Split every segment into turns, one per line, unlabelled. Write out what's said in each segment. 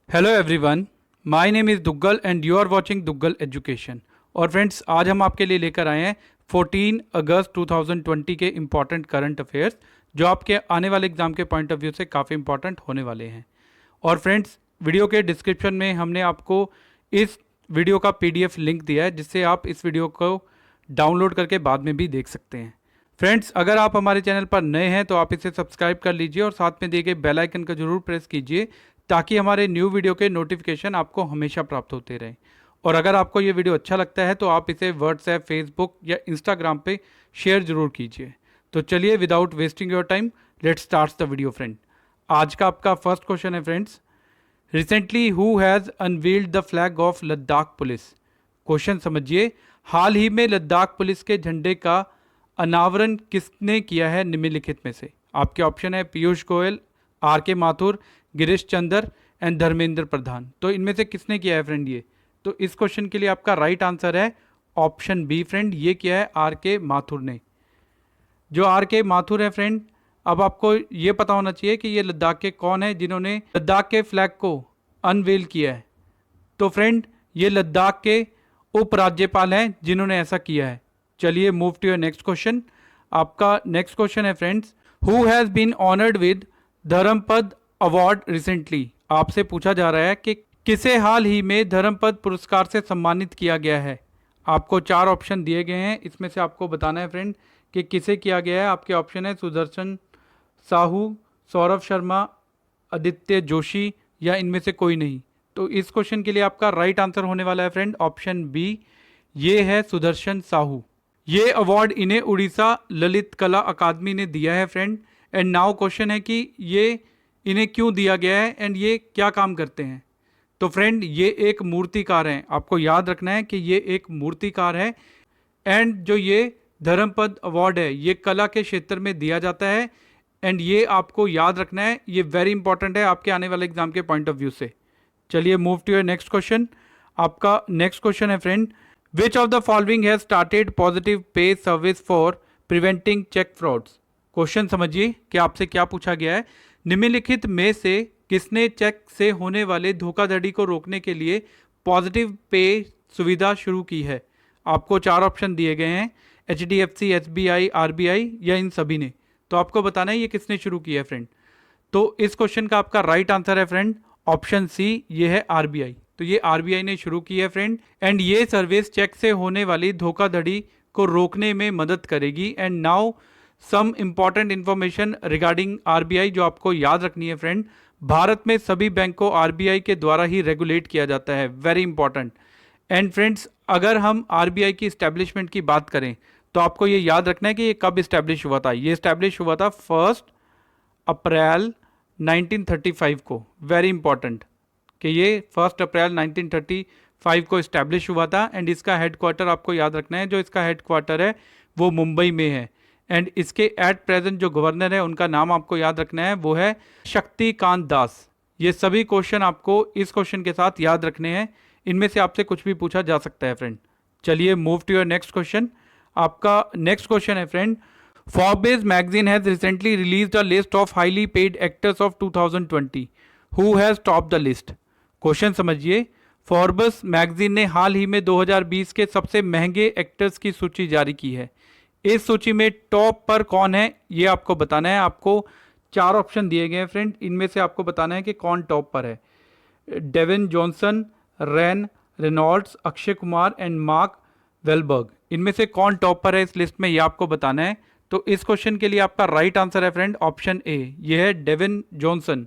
Hello everyone, my name is Duggal and you are watching Duggal education. और friends, आज हम आपके लिए लेकर आए हैं 14 अगस्त 2020 के इम्पॉर्टेंट करंट अफेयर्स जो आपके आने वाले एग्जाम के पॉइंट ऑफ व्यू से काफ़ी इंपॉर्टेंट होने वाले हैं। और फ्रेंड्स, वीडियो के डिस्क्रिप्शन में हमने आपको इस वीडियो का पीडीएफ लिंक दिया है जिससे आप इस वीडियो को डाउनलोड करके बाद में भी देख सकते हैं। फ्रेंड्स, अगर आप हमारे चैनल पर नए हैं तो आप इसे सब्सक्राइब कर लीजिए और साथ में दिए गए बेल आइकन का जरूर प्रेस कीजिए ताकि हमारे न्यू वीडियो के नोटिफिकेशन आपको हमेशा प्राप्त होते रहें। और अगर आपको ये वीडियो अच्छा लगता है तो आप इसे व्हाट्सएप, फेसबुक या इंस्टाग्राम पे शेयर जरूर कीजिए। तो चलिए, without wasting your time, let's start the video friend. आज का आपका फर्स्ट क्वेश्चन है friends, recently who has unveiled the flag of Ladakh police. Question समझिए, हाल ही में लद्दाख पुलिस के झंडे का अनावरण किसने किया है निम्नलिखित में से। आपके ऑप्शन है पीयूष गोयल, आर के माथुर, गिरीश चंदर एंड धर्मेंद्र प्रधान। तो इनमें से किसने किया है फ्रेंड ये? तो इस क्वेश्चन के लिए आपका राइट आंसर है ऑप्शन बी फ्रेंड, ये किया है आर के माथुर ने। जो आर के माथुर है फ्रेंड, अब आपको ये पता होना चाहिए कि ये लद्दाख के कौन है जिन्होंने लद्दाख के फ्लैग को अनवेल किया है। तो फ्रेंड, ये लद्दाख के उपराज्यपाल हैं जिन्होंने ऐसा किया है। चलिए move to your next question. आपका नेक्स्ट क्वेश्चन है friends, who has been honoured with Dharmapad award recently. आपसे पूछा जा रहा है कि किसे हाल ही में धर्मपद पुरस्कार से सम्मानित किया गया है। आपको चार ऑप्शन दिए गए हैं, इसमें से आपको बताना है फ्रेंड कि किसे किया गया है। आपके ऑप्शन है सुदर्शन साहू, सौरभ शर्मा, आदित्य जोशी या इनमें से कोई नहीं। तो इस क्वेश्चन के लिए आपका राइट आंसर होने वाला है फ्रेंड ऑप्शन बी, ये है सुदर्शन साहू। ये अवार्ड इन्हें उड़ीसा ललित कला अकादमी ने दिया है फ्रेंड। एंड नाउ क्वेश्चन है कि ये इन्हें क्यों दिया गया है एंड ये क्या काम करते हैं। तो फ्रेंड, ये एक मूर्तिकार हैं। आपको याद रखना है कि ये एक मूर्तिकार है एंड जो ये धर्मपद अवार्ड है ये कला के क्षेत्र में दिया जाता है। एंड ये आपको याद रखना है, ये वेरी इंपॉर्टेंट है आपके आने वाले एग्जाम के पॉइंट ऑफ व्यू से। चलिए move to your next question. आपका नेक्स्ट क्वेश्चन है friend, which of the following has started positive pay service for preventing cheque frauds. Question समझिए कि आपसे क्या पूछा गया है, निम्नलिखित में से किसने चेक से होने वाले धोखाधड़ी को रोकने के लिए पॉजिटिव पे सुविधा शुरू की है। आपको चार ऑप्शन दिए गए हैं, HDFC, SBI, RBI या इन सभी ने। तो आपको बताना है ये किसने शुरू किया है फ्रेंड। तो इस क्वेश्चन का आपका राइट आंसर है फ्रेंड ऑप्शन सी, ये है RBI। तो ये RBI ने शुरू की है फ्रेंड एंड ये सर्विस चेक से होने वाली धोखाधड़ी को रोकने में मदद करेगी। And now some important information regarding RBI जो आपको याद रखनी है फ्रेंड। भारत में सभी बैंक को RBI के द्वारा ही रेगुलेट किया जाता है, वेरी इंपॉर्टेंट। एंड फ्रेंड्स, अगर हम RBI की इस्टेब्लिशमेंट की बात करें तो आपको ये याद रखना है कि ये कब इस्टेब्लिश हुआ था। ये इस्टेब्लिश हुआ था 1 अप्रैल 1935 को। वेरी इंपॉर्टेंट कि ये 1 अप्रैल 1935 को इस्टेब्लिश हुआ था। एंड इसका हेडक्वार्टर आपको याद रखना है, जो इसका हेडक्वार्टर है वो मुंबई में है। एंड इसके एट प्रेजेंट जो गवर्नर है उनका नाम आपको याद रखना है, वो है शक्तिकांत दास। ये सभी क्वेश्चन आपको इस क्वेश्चन के साथ याद रखने हैं, इनमें से आपसे कुछ भी पूछा जा सकता है फ्रेंड। चलिए move to your next question. आपका नेक्स्ट क्वेश्चन है friend, Forbes magazine has recently released a list of highly paid actors of 2020. Who has topped the list? Question समझिए, Forbes मैगजीन ने हाल ही में 2020 के सबसे महंगे एक्टर्स की सूची जारी की है। इस सूची में टॉप पर कौन है ये आपको बताना है। आपको चार ऑप्शन दिए गए हैं फ्रेंड, इनमें से आपको बताना है कि कौन टॉप पर है। Dwayne Johnson, Ryan Reynolds, Akshay Kumar and Mark Wahlberg. इनमें से कौन टॉप पर है इस लिस्ट में, ये आपको बताना है। तो इस क्वेश्चन के लिए आपका राइट आंसर है फ्रेंड ऑप्शन ए, ये है डेविन जॉनसन,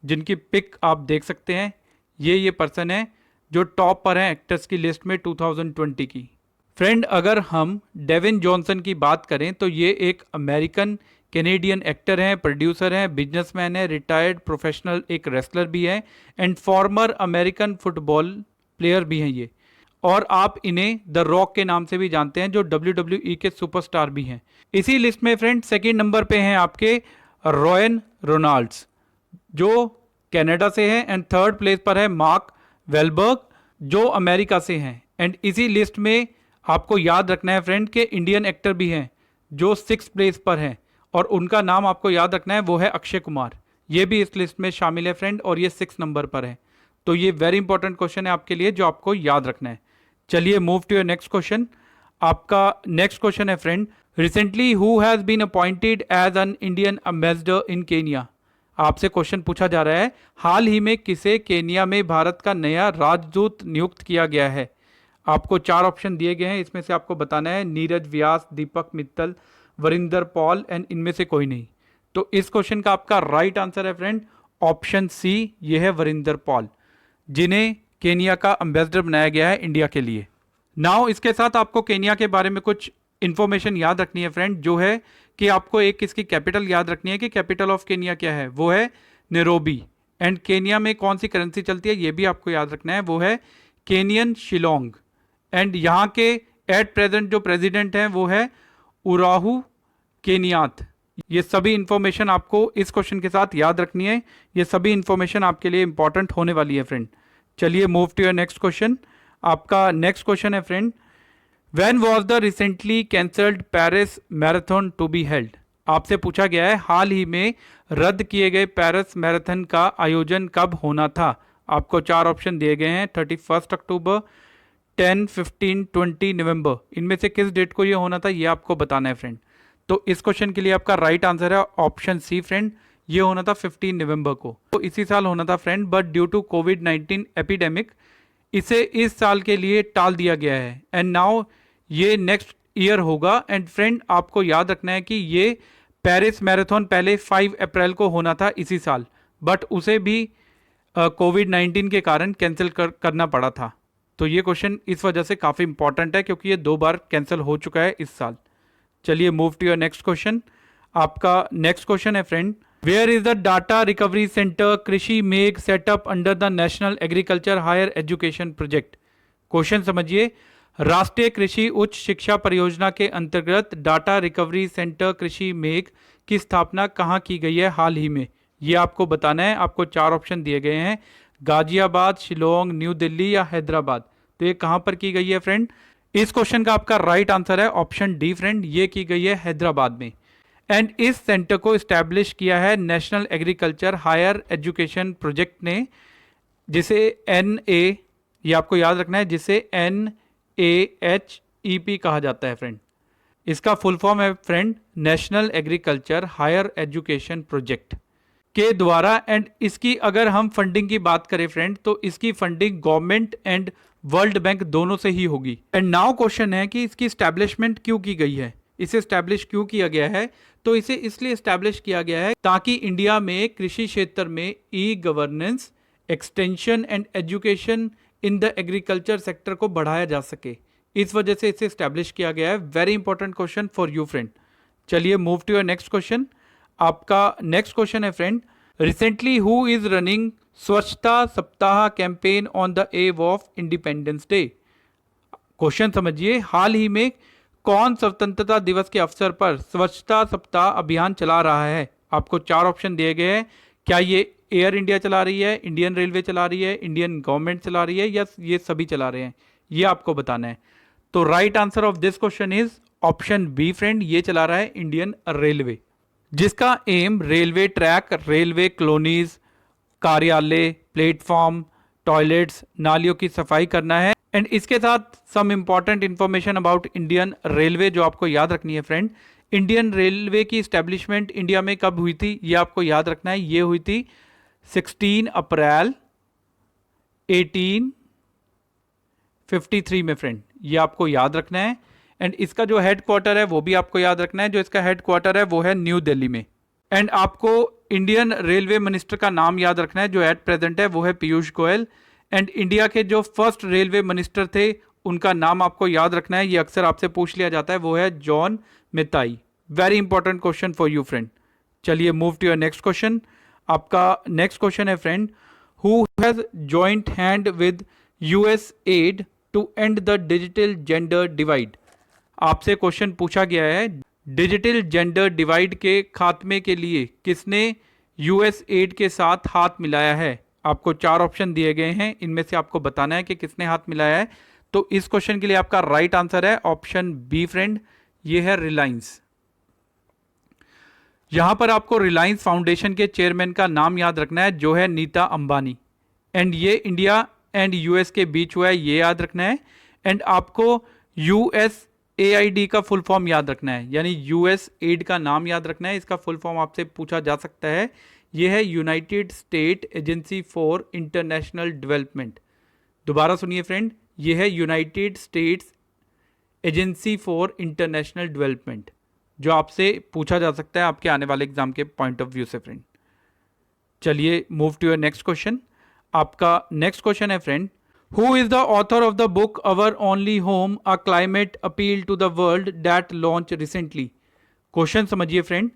जिनकी पिक आप देख सकते हैं। ये पर्सन है जो टॉप पर है एक्टर्स की लिस्ट में 2020 की। फ्रेंड, अगर हम डेविन जॉनसन की बात करें तो ये एक अमेरिकन कैनेडियन एक्टर हैं, प्रोड्यूसर हैं, बिजनेसमैन है, रिटायर्ड प्रोफेशनल एक रेसलर भी है and farmer American football player भी हैं ये। और आप इन्हें द रॉक के नाम से भी जानते हैं, जो WWE के सुपरस्टार भी हैं। इसी लिस्ट में फ्रेंड सेकंड नंबर पे हैं आपके रॉयन रोनाल्ड्स, जो कनाडा से हैं। एंड थर्ड प्लेस पर है मार्क वेलबर्ग, जो अमेरिका से हैं। एंड इसी लिस्ट में आपको याद रखना है फ्रेंड के इंडियन एक्टर भी हैं जो 6th प्लेस पर हैं, और उनका नाम आपको याद रखना है, वो है अक्षय कुमार। ये भी इस लिस्ट में शामिल है फ्रेंड और ये 6 नंबर पर है। तो ये वेरी इंपॉर्टेंट क्वेश्चन है आपके लिए जो आपको याद रखना है। चलिए move to your next question. आपका नेक्स्ट क्वेश्चन है friend, recently who has been appointed as an Indian ambassador in Kenya. आपसे क्वेश्चन पूछा जा रहा है हाल ही में किसे केनिया में भारत का नया राजदूत नियुक्त किया गया है। आपको 4 ऑप्शन दिए गए हैं, इसमें से आपको बताना है नीरज व्यास, दीपक मित्तल, वरिंदर पॉल एंड इनमें से कोई नहीं। तो इस क्वेश्चन का आपका राइट आंसर है फ्रेंड ऑप्शन सी, ये है वरिंदर पॉल, जिन्हें केनिया का एम्बेसडर बनाया गया है इंडिया के लिए। नाउ इसके साथ आपको केनिया के बारे में कुछ इंफॉर्मेशन याद रखनी है फ्रेंड, जो है कि आपको एक इसकी कैपिटल याद रखनी है कि कैपिटल ऑफ केनिया क्या है, वो है नैरोबी। एंड केनिया में कौन सी करेंसी चलती है ये भी आपको याद रखना है, वो है केनियन शिलोंग। एंड यहाँ के एट प्रेजेंट जो प्रेसिडेंट हैं वो है उराहू केनियात। ये सभी इंफॉर्मेशन आपको इस क्वेश्चन के साथ याद रखनी है, ये सभी इंफॉर्मेशन आपके लिए इंपॉर्टेंट होने वाली है फ्रेंड। चलिए move to your next question. आपका नेक्स्ट क्वेश्चन है friend, when was the recently cancelled Paris marathon to be held. आपसे पूछा गया है हाल ही में रद्द किए गए पेरिस मैराथन का आयोजन कब होना था। आपको 4 ऑप्शन दिए गए हैं, 31 अक्टूबर, 10, 15, 20 नवंबर। इनमें से किस डेट को ये होना था ये आपको बताना है फ्रेंड। तो इस क्वेश्चन के लिए आपका राइट आंसर है ऑप्शन सी फ्रेंड, ये होना था 15 नवंबर को। तो इसी साल होना था फ्रेंड, बट ड्यू टू कोविड-19 एपिडेमिक इसे इस साल के लिए टाल दिया गया है। एंड नाउ ये नेक्स्ट ईयर होगा। एंड फ्रेंड आपको याद रखना है कि ये पेरिस मैराथन पहले 5 अप्रैल को होना था इसी साल, बट उसे भी कोविड-19 के कारण कैंसिल करना पड़ा था। तो ये क्वेश्चन इस वजह से काफ़ी इंपॉर्टेंट है क्योंकि ये 2 बार कैंसिल हो चुका है इस साल। चलिए move to your next question. आपका नेक्स्ट क्वेश्चन है friend, where is the data recovery centre Krishi Megh set up under the national agriculture higher education project. Question समझिए, राष्ट्रीय कृषि उच्च शिक्षा परियोजना के अंतर्गत डाटा रिकवरी सेंटर कृषि मेघ की स्थापना कहाँ की गई है हाल ही में, ये आपको बताना है। आपको 4 ऑप्शन दिए गए हैं, गाजियाबाद, शिलोंग, न्यू दिल्ली या हैदराबाद। तो ये कहाँ पर की गई है फ्रेंड। इस क्वेश्चन का आपका राइट आंसर है ऑप्शन डी फ्रेंड, ये की गई है हैदराबाद में। एंड इस सेंटर को इस्टेब्लिश किया है national agriculture higher education project ने, जिसे NA, ये आपको याद रखना है, जिसे NAHEP कहा जाता है फ्रेंड। इसका फुल फॉर्म है friend national agriculture higher education project के द्वारा। एंड इसकी अगर हम फंडिंग की बात करें फ्रेंड, तो इसकी funding government and world bank दोनों से ही होगी। एंड नाउ क्वेश्चन है कि इसकी एस्टैब्लिशमेंट क्यों की गई है, इसे एस्टैब्लिश क्यों किया गया है। तो इसे इसलिए एस्टैब्लिश किया गया है ताकि इंडिया में कृषि क्षेत्र में e governance, extension and education in the agriculture sector को बढ़ाया जा सके। इस वजह से इसे एस्टैब्लिश किया गया है। Very important question for you friend. चलिए move to your next question. आपका नेक्स्ट क्वेश्चन है friend, recently who is running Swachhata Saptah campaign on the eve of Independence Day. Question समझिए, हाल ही में कौन स्वतंत्रता दिवस के अवसर पर स्वच्छता सप्ताह अभियान चला रहा है। आपको 4 ऑप्शन दिए गए हैं, क्या ये एयर इंडिया चला रही है, इंडियन रेलवे चला रही है, इंडियन गवर्नमेंट चला रही है, या ये सभी चला रहे हैं, ये आपको बताना है। तो right answer of this question is option B friend, ये चला रहा है इंडियन रेलवे, जिसका aim railway track, railway colonies, कार्यालय, प्लेटफॉर्म, टॉयलेट्स, नालियों की सफाई करना है। एंड इसके साथ some important information about Indian railway जो आपको याद रखनी है फ्रेंड। इंडियन रेलवे की स्टैब्लिशमेंट इंडिया में कब हुई थी ये आपको याद रखना है, ये हुई थी 16 अप्रैल 1853 में फ्रेंड, ये आपको याद रखना है। एंड इसका जो हेड क्वार्टर है वो भी आपको याद रखना है, जो इसका हेड क्वार्टर है वो है न्यू दिल्ली में। एंड आपको इंडियन रेलवे मिनिस्टर का नाम याद रखना है, जो एट प्रेजेंट है वो है पीयूष गोयल। एंड इंडिया के जो फर्स्ट रेलवे मिनिस्टर थे उनका नाम आपको याद रखना है, ये अक्सर आपसे पूछ लिया जाता है, वो है John Mathai. Very important question for you friend. चलिए move to your next question. आपका नेक्स्ट क्वेश्चन है friend, who has joint hand with US aid to end the digital gender divide. आपसे क्वेश्चन पूछा गया है, डिजिटल जेंडर डिवाइड के खात्मे के लिए किसने यूएस एड के साथ हाथ मिलाया है। आपको 4 ऑप्शन दिए गए हैं, इनमें से आपको बताना है कि किसने हाथ मिलाया है। तो इस क्वेश्चन के लिए आपका राइट आंसर है ऑप्शन बी फ्रेंड, ये है रिलायंस। यहां पर आपको रिलायंस फाउंडेशन के चेयरमैन का नाम याद रखना है, जो है नीता अंबानी। एंड ये इंडिया एंड यूएस के बीच हुआ है, ये याद रखना है। एंड आपको USAID का फुल फॉर्म याद रखना है, यानी यूएस एड का नाम याद रखना है। इसका फुल फॉर्म आपसे पूछा जा सकता है, ये है United state agency for international development. दोबारा सुनिए फ्रेंड, ये है United states agency for international development, जो आपसे पूछा जा सकता है आपके आने वाले एग्जाम के पॉइंट ऑफ व्यू से फ्रेंड। चलिए move to your next question. आपका नेक्स्ट क्वेश्चन है friend, who is the author of the book our only home a climate appeal to the world that launch recently. Question समझिए friend,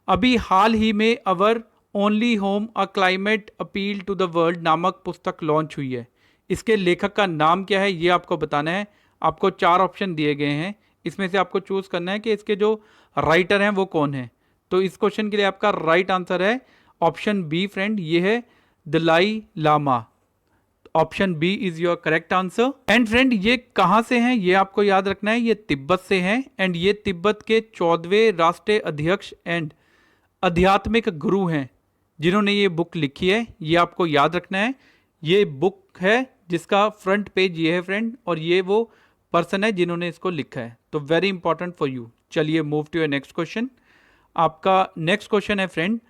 अभी हाल ही में our only home a climate appeal to the world नामक पुस्तक launch हुई है। इसके लेखक का नाम क्या है ये आपको बताना है। आपको 4 ऑप्शन दिए गए हैं, इसमें से आपको चूज करना है कि इसके जो राइटर हैं वो कौन है। तो इस क्वेश्चन के लिए आपका राइट आंसर है ऑप्शन बी फ्रेंड, ये है Dalai Lama. Option B is your correct answer. And friend ये कहां से हैं ये आपको याद रखना है, ये तिब्बत से हैं। एंड ये तिब्बत के 14वें राष्ट्रीय अध्यक्ष एंड आध्यात्मिक गुरु हैं जिन्होंने ये बुक लिखी है, ये आपको याद रखना है। ये बुक है जिसका फ्रंट पेज ये है फ्रेंड, और ये वो पर्सन है जिन्होंने इसको लिखा है। तो वेरी इंपॉर्टेंट फॉर यू। चलिए move to your next question. आपका नेक्स्ट क्वेश्चन है friend,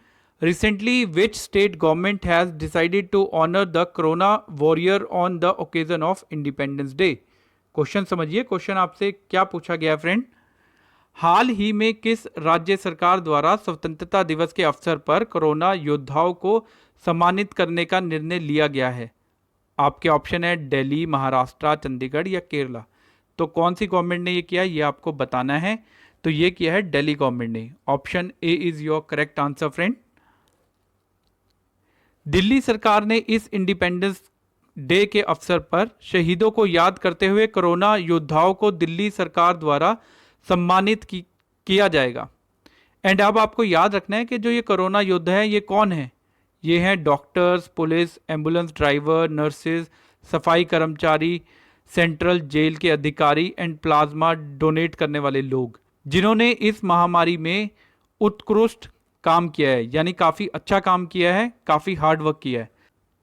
recently which state government has decided to honour the corona warrior on the occasion of Independence Day. Question समझिए, क्वेश्चन आपसे क्या पूछा गया friend, हाल ही में किस राज्य सरकार द्वारा स्वतंत्रता दिवस के अवसर पर कोरोना योद्धाओं को सम्मानित करने का निर्णय लिया गया है। आपके ऑप्शन है दिल्ली, महाराष्ट्र, चंडीगढ़ या केरला। तो कौन सी गवर्नमेंट ने ये किया ये आपको बताना है। तो ये किया है दिल्ली गवर्नमेंट ने। Option A is your correct answer friend. Delhi सरकार ने इस इंडिपेंडेंस डे के अवसर पर शहीदों को याद करते हुए कोरोना योद्धाओं को दिल्ली सरकार द्वारा सम्मानित किया जाएगा। एंड अब आपको याद रखना है कि जो ये कोरोना योद्धा है ये कौन है। ये हैं doctors, police, ambulance driver, nurses, सफाई कर्मचारी, सेंट्रल जेल के अधिकारी एंड प्लाज्मा डोनेट करने वाले लोग जिन्होंने इस महामारी में उत्कृष्ट काम किया है, यानी काफ़ी अच्छा काम किया है, काफ़ी हार्ड वर्क किया है।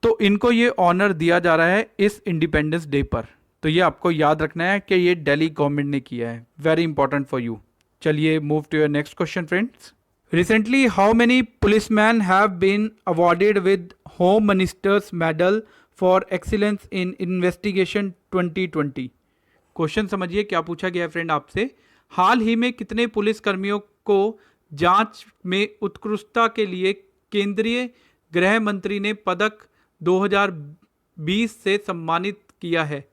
तो इनको ये ऑनर दिया जा रहा है इस इंडिपेंडेंस डे पर। तो ये आपको याद रखना है कि ये दिल्ली गवर्नमेंट ने किया है। Very important for you. चलिए move to your next question friends. Recently how many policeman have been awarded with home minister's medal for excellence in investigation 2020। Question समझिए क्या पूछा गया है फ्रेंड आपसे, हाल ही में कितने पुलिस कर्मियों को जांच में उत्कृष्टता के लिए केंद्रीय गृह मंत्री ने पदक 2020 से सम्मानित किया है।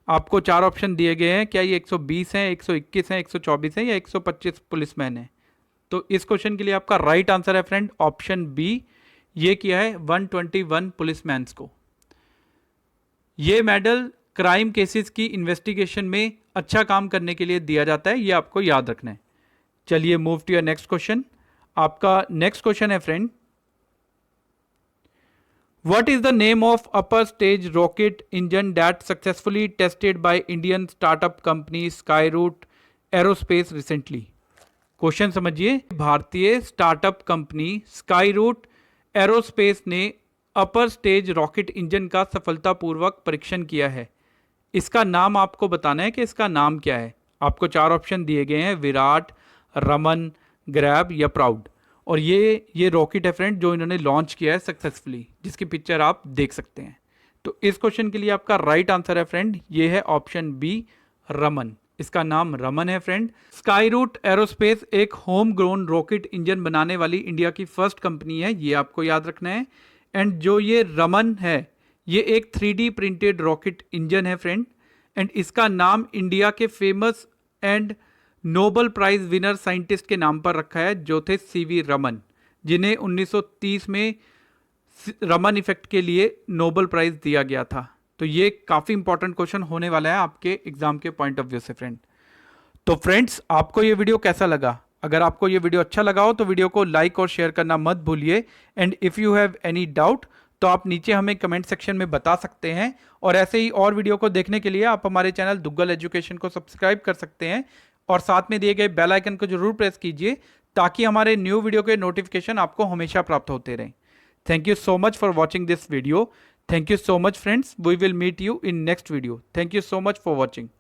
आपको 4 ऑप्शन दिए गए हैं, क्या ये 120 हैं, 121 हैं, 124 हैं या 125 पुलिसमैन हैं। तो इस क्वेश्चन के लिए आपका राइट आंसर है फ्रेंड ऑप्शन बी, ये किया है 121 पुलिसमैन्स को। ये मेडल क्राइम केसेस की इन्वेस्टिगेशन में अच्छा काम करने के लिए दिया जाता है, ये आपको याद रखना है। चलिए move to your next question. आपका नेक्स्ट क्वेश्चन है friend, what is the name of upper stage rocket engine that successfully tested by Indian startup company Skyroot Aerospace recently. Question समझिए, भारतीय स्टार्टअप कंपनी स्काईरूट एरोस्पेस ने अपर stage rocket engine का सफलतापूर्वक परीक्षण किया है। इसका नाम आपको बताना है कि इसका नाम क्या है। आपको 4 ऑप्शन दिए गए हैं, विराट, रमन, ग्रैब या प्राउड। और ये रॉकेट है फ्रेंड जो इन्होंने लॉन्च किया है सक्सेसफुली, जिसकी पिक्चर आप देख सकते हैं। तो इस क्वेश्चन के लिए आपका राइट आंसर है फ्रेंड, ये है ऑप्शन बी, रमन। इसका नाम रमन है फ्रेंड। स्काईरूट एरोस्पेस एक होम ग्रोन रॉकेट इंजन बनाने वाली इंडिया की फर्स्ट कंपनी है, ये आपको याद रखना है। एंड जो ये रमन है ये एक 3D प्रिंटेड रॉकेट इंजन है फ्रेंड। एंड इसका नाम इंडिया के famous and Nobel prize winner scientist के नाम पर रखा है जो थे सीवी रमन, जिन्हें 1930 में रमन इफेक्ट के लिए नोबल प्राइज दिया गया था। तो ये काफ़ी इंपॉर्टेंट क्वेश्चन होने वाला है आपके एग्जाम के पॉइंट ऑफ व्यू से फ्रेंड। तो फ्रेंड्स आपको ये वीडियो कैसा लगा? अगर आपको ये वीडियो अच्छा लगा हो तो वीडियो को लाइक और शेयर करना मत भूलिए। And if you have any doubt तो आप नीचे हमें कमेंट सेक्शन में बता सकते हैं। और ऐसे ही और वीडियो को देखने के लिए आप हमारे चैनल दुग्गल एजुकेशन को सब्सक्राइब कर सकते हैं और साथ में दिए गए बेल आइकन को जरूर प्रेस कीजिए ताकि हमारे न्यू वीडियो के नोटिफिकेशन आपको हमेशा प्राप्त होते रहें। Thank you so much for watching this video. Thank you so much friends. We will meet you in next video. Thank you so much for watching.